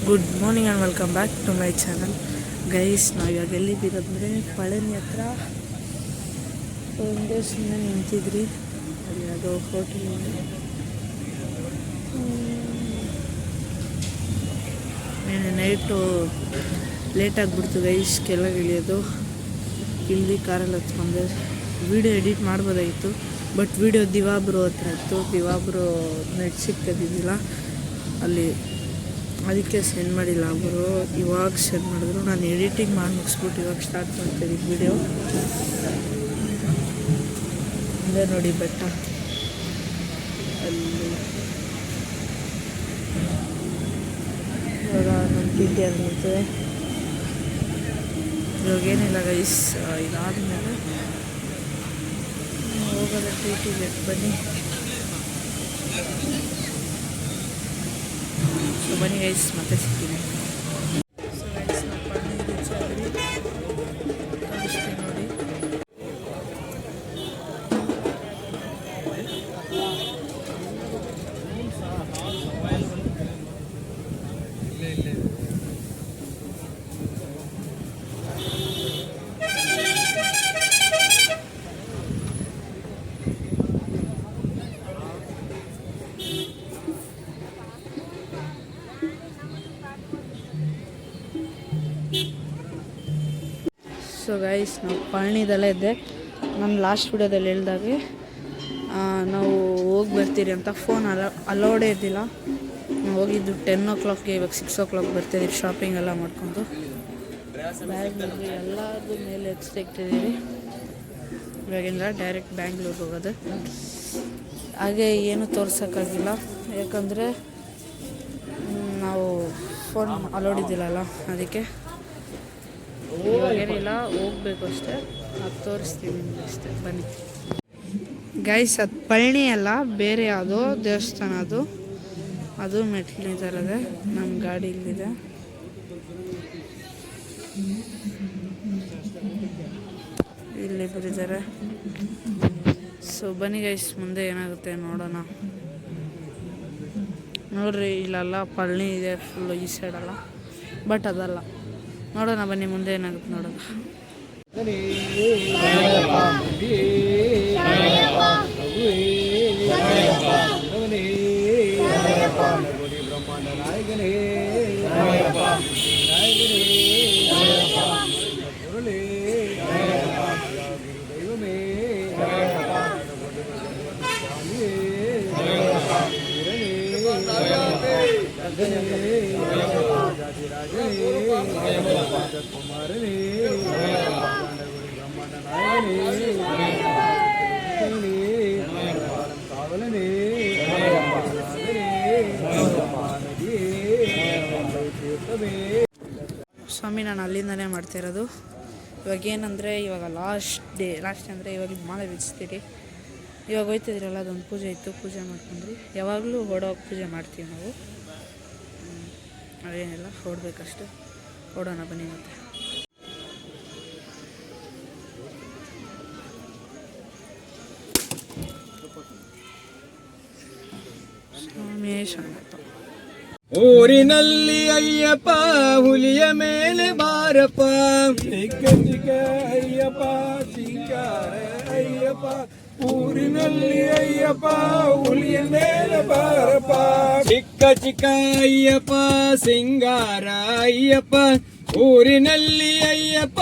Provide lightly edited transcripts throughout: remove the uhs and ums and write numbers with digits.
Good morning and welcome back to my channel guys. ನಾವು ಇವಾಗ ಎಲ್ಲಿದ್ದೀರಂದರೆ ಪಳನಿ ಹತ್ರ ಒಂದೇ ಸುಮ್ಮನೆ ನಿಂತಿದ್ರಿ. ಅಲ್ಲಿ ಅದು ಹೋಟೆಲ್ ನೈಟು ಲೇಟ್ ಆಗಿಬಿಡ್ತು ಗೈಸ್ ಕೆಳಗೆ ಇಳಿಯೋದು. ಇಳಿದು ಕಾರಲ್ಲಿ ಹತ್ಕೊಂಡೆ ವೀಡಿಯೋ ಎಡಿಟ್ ಮಾಡ್ಬೋದಾಗಿತ್ತು, ಬಟ್ ವೀಡಿಯೋ ದಿವಾಬ್ರು ಹತ್ರ ಇತ್ತು. ದಿವಾಬ್ರು ನೆಟ್ ಸಿಕ್ಕೋದಿದ್ದಿಲ್ಲ ಅಲ್ಲಿ, ಅದಕ್ಕೆ ಸೆಂಡ್ ಮಾಡಿಲ್ಲ ಅವರು. ಇವಾಗ ಸೆಂಡ್ ಮಾಡಿದ್ರು. ನಾನು ಎಡಿಟಿಂಗ್ ಮಾಡಿ ಮುಗಿಸ್ಬಿಟ್ಟು ಇವಾಗ ಸ್ಟಾರ್ಟ್ ಮಾಡ್ತಾಯಿದ್ದೀನಿ ವಿಡಿಯೋ. ಅದೇ ನೋಡಿ ಬೆಟ್ಟ, ಅಲ್ಲಿ ಇವಾಗ ನಮ್ಮ ಟಿ ಅಲ್ಲಿ ನಿಂತಿದೆ. ಇವಾಗ ಏನಿಲ್ಲ ಗೈಸ್, ಇದಾದಮೇಲೆ ಹೋಗೋದ ಟಿಗೆ ಬನ್ನಿ. ಸೊ ಬನ್ನಿ ಗೈಸ್, ಮತ್ತೆ ಸಿಗ್ತೀನಿ. ಸೊ ಗೈಸ್, ನಾವು ಪಳನಿ ರೀಚ್ ಆದ್ರಿ, ತೋರಿಸ್ತೀನಿ ನೋಡಿ. ಸೊ ಗೈಸ್, ನಾವು ಪಳನಿದಲ್ಲೇ ಇದ್ದೆ. ನಾನು ಲಾಸ್ಟ್ ವಿಡಿಯೋದಲ್ಲಿ ಹೇಳ್ದಾಗೆ ನಾವು ಹೋಗಿ ಬರ್ತೀರಿ ಅಂತ ಫೋನ್ ಅಲೋಡೇ ಇದ್ದಿಲ್ಲ. ನಾವು ಹೋಗಿದ್ದು 10 o'clock, ಇವಾಗ 6 o'clock ಬರ್ತಿದ್ದೀವಿ. ಶಾಪಿಂಗ್ ಎಲ್ಲ ಮಾಡ್ಕೊಂಡು ಬ್ಯಾಂಗ್ಳೂರಿಗೆ ಎಲ್ಲದೂ ಮೇಲೆ ತೆಗ್ತಿದ್ದೀವಿ. ಇವಾಗಿಂದ ಡೈರೆಕ್ಟ್ ಬ್ಯಾಂಗ್ಳೂರಿಗೆ ಹೋಗೋದು. ಹಾಗೆ ಏನೂ ತೋರ್ಸೋಕ್ಕಾಗಿಲ್ಲ, ಯಾಕಂದರೆ ನಾವು ಫೋನ್ ಅಲೋಡ್ ಇದ್ದಿಲ್ಲಲ್ಲ, ಅದಕ್ಕೆ ಇವಾಗೇನಿಲ್ಲ, ಹೋಗ್ಬೇಕು ಅಷ್ಟೇ. ಅದು ತೋರಿಸ್ತೀವಿ ನಿಮಗೆ ಅಷ್ಟೇ, ಬನ್ನಿ ಗೈಸ್. ಅದು ಪಳನಿ ಅಲ್ಲ, ಬೇರೆ ಯಾವುದೋ ದೇವಸ್ಥಾನ ಅದು ಮೆಟ್ಲಿದ್ದಾರದೆ. ನಮ್ಮ ಗಾಡಿ ಇಲ್ಲಿದೆ. ಇಲ್ಲಿ ಬರಿದ್ದಾರೆ. ಸೊ ಬನ್ನಿ ಗೈಸ್, ಮುಂದೆ ಏನಾಗುತ್ತೆ ನೋಡೋಣ. ನೋಡ್ರಿ, ಇಲ್ಲೆಲ್ಲ ಪಳನಿ ಇದೆ ಫುಲ್ಲು, ಈ ಸೈಡಲ್ಲ, ಬಟ್ ಅದಲ್ಲ. ನೋಡೋಣ ಬನ್ನಿ ಮುಂದೆ ಏನಾಗುತ್ತೆ ನೋಡೋಣ. ಸ್ವಾಮಿ, ನಾನು ಅಲ್ಲಿಂದನೇ ಮಾಡ್ತಿರೋದು. ಇವಾಗ ಏನಂದರೆ, ಇವಾಗ ಲಾಸ್ಟ್ ಅಂದರೆ ಇವಾಗ ಮಾಲೆ ಬಿಡಿಸ್ತೀರಿ. ಇವಾಗ ಹೋಯ್ತಿದ್ರಲ್ಲ, ಅದೊಂದು ಪೂಜೆ ಇತ್ತು, ಪೂಜೆ ಮಾಡ್ಕೊಂಡ್ರಿ. ಯಾವಾಗಲೂ ಹೊಡೋಗಿ ಪೂಜೆ ಮಾಡ್ತೀವಿ ನಾವು. ಅದೇನಿಲ್ಲ, ಹೊಡ್ಬೇಕಷ್ಟೆ. ಹೊಡೋಣ ಬನ್ನಿ ಮತ್ತೆ. ಊರಿನಲ್ಲಿ ಅಯ್ಯಪ್ಪ ಹುಲಿಯ ಮೇಲೆ ಬಾರಪ್ಪ, ಚಿಕ್ಕ ಚಿಕ್ಕ ಅಯ್ಯಪ್ಪ ಸಿಂಗಾರ ಅಯ್ಯಪ್ಪ. ಊರಿನಲ್ಲಿ ಅಯ್ಯಪ್ಪ ಹುಲಿಯ ಮೇಲೆ ಬಾರಪ್ಪ, ಚಿಕ್ಕ ಚಿಕ್ಕ ಅಯ್ಯಪ್ಪ ಸಿಂಗಾರ ಅಯ್ಯಪ್ಪ. ಊರಿನಲ್ಲಿ ಅಯ್ಯಪ್ಪ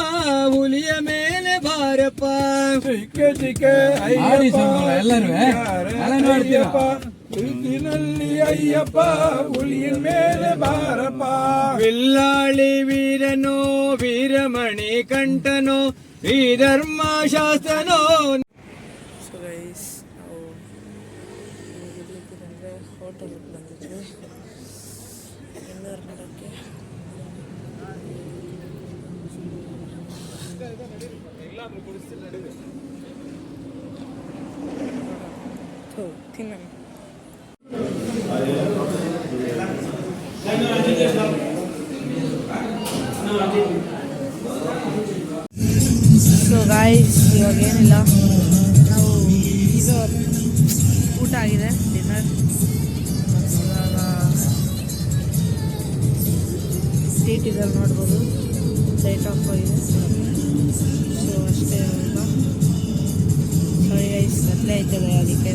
ಹುಲಿಯ ಮೇಲೆ ಬಾರಪ್ಪ, ಚಿಕ್ಕ ಚಿಕ್ಕ ಅಯ್ಯಪ್ಪ ಊರಿನಲ್ಲಿ ಅಯ್ಯಪ್ಪ ಹುಲಿಯ ಮೇಲೆ ಬಾರಪ್ಪ. ವಿಲ್ಲಾಳಿ ವೀರನೋ ವೀರಮಣಿ ಕಂಠನೋ ಶ್ರೀಧರ್ಮ ಶಾಸನೋ. ಸೊ ಗೈಸ್, ನಾವು ಎಲ್ಲಿದ್ದೀರಂದರೆ ಹೋಟೆಲ್ಗೆ ಬಂದಿದ್ವಿ ಎಲ್ಲರೂ ನೋಡೋಕ್ಕೆ. ತಿನ್ನ ಸೊ ಗಾಯ್ಸ್, ಇವಾಗ ಏನಿಲ್ಲ, ನಾವು ಇದು ಊಟ ಆಗಿದೆ ಡಿನ್ನರ್. ಇವಾಗ ಸೀಟ್ ಇದಲ್ಲಿ ನೋಡ್ಬೋದು ಲೈಟ್ ಆಫ್ ಆಗಿದೆ. ಸೊ ಅಷ್ಟೇ ಅಲ್ವಾ. ಸಾರಿ ಗೈಸ್, ಕತ್ಲೆ ಆಯ್ತದೆ ಅದಕ್ಕೆ.